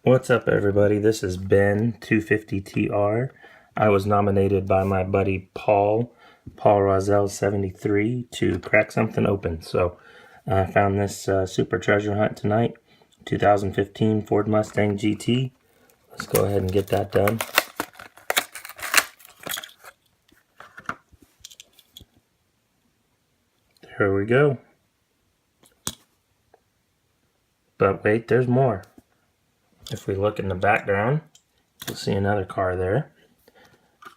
What's up, everybody? This is Ben 250TR. I was nominated by my buddy Paul Rosell 73 to crack something open. So I found this super treasure hunt tonight. 2015 Ford Mustang GT. Let's go ahead and get that done. Here we go. But wait, there's more. If we look in the background, you'll see another car there.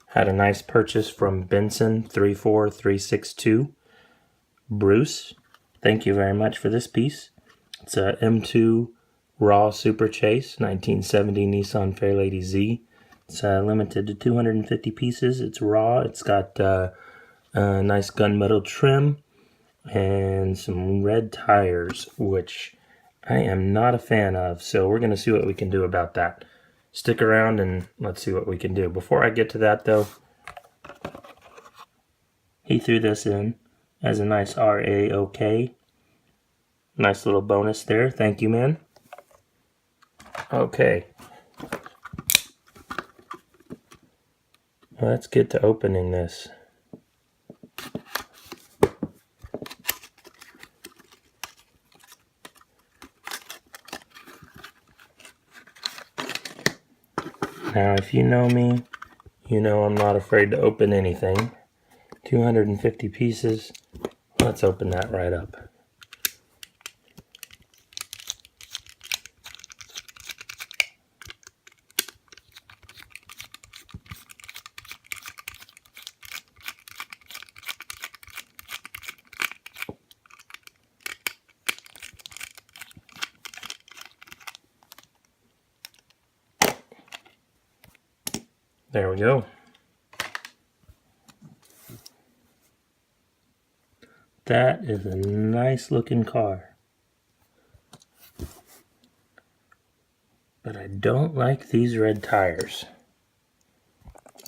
Had a nice purchase from Benson 34362. Bruce, thank you very much for this piece. It's a M2 Raw Super Chase 1970 Nissan Fairlady Z. It's limited to 250 pieces. It's raw. It's got a nice gunmetal trim and some red tires, which I am not a fan of. So we're going to see what we can do about that. Stick around and let's see what we can do. Before I get to that, though, he threw this in as a nice RAOK. Nice little bonus there. Thank you, man. Okay. Let's get to opening this. Now, if you know me, you know I'm not afraid to open anything. 250 pieces. Let's open that right up. There we go. That is a nice looking car. But I don't like these red tires.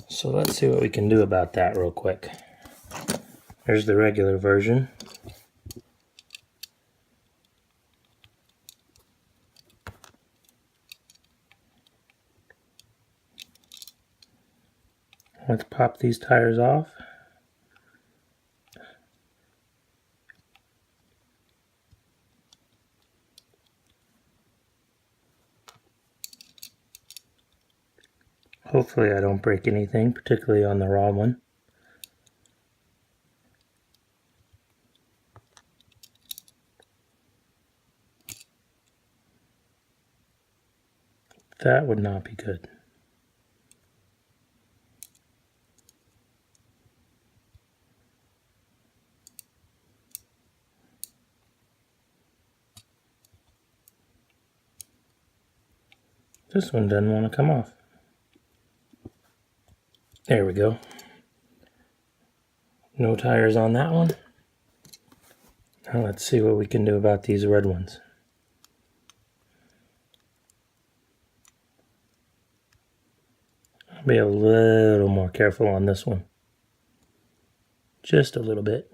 So let's see what we can do about that real quick. There's the regular version. Let's pop these tires off. Hopefully I don't break anything, particularly on the raw one. That would not be good. This one doesn't want to come off. There we go. No tires on that one. Now let's see what we can do about these red ones. I'll be a little more careful on this one. Just a little bit.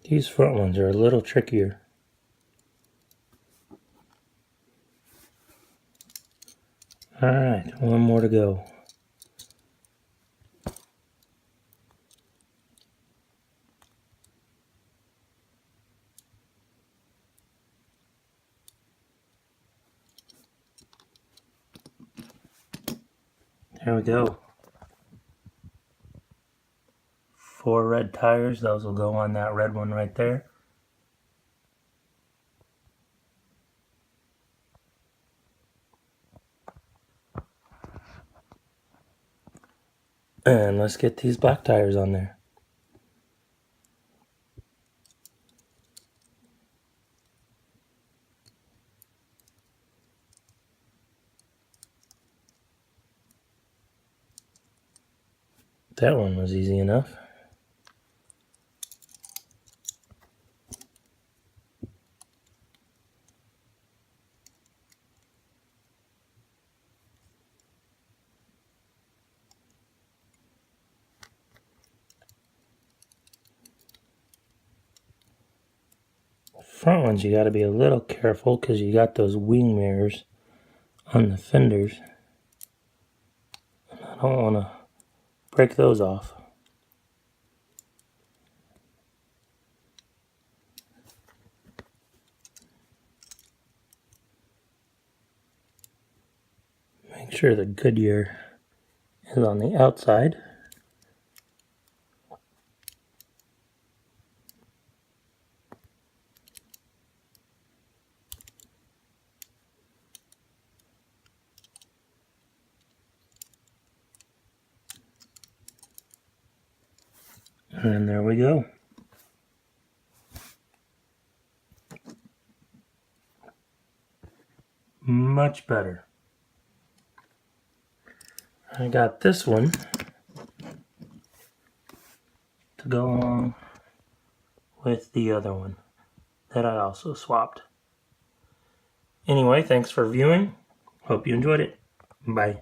These front ones are a little trickier. Alright, one more to go. There we go. 4 red tires, those will go on that red one right there. And let's get these black tires on there. That one was easy enough. Front ones you got to be a little careful because you got those wing mirrors on the fenders. I don't want to break those off. Make sure the Goodyear is on the outside. And there we go. Much better. I got this one to go along with the other one that I also swapped. Anyway, thanks for viewing. Hope you enjoyed it. Bye.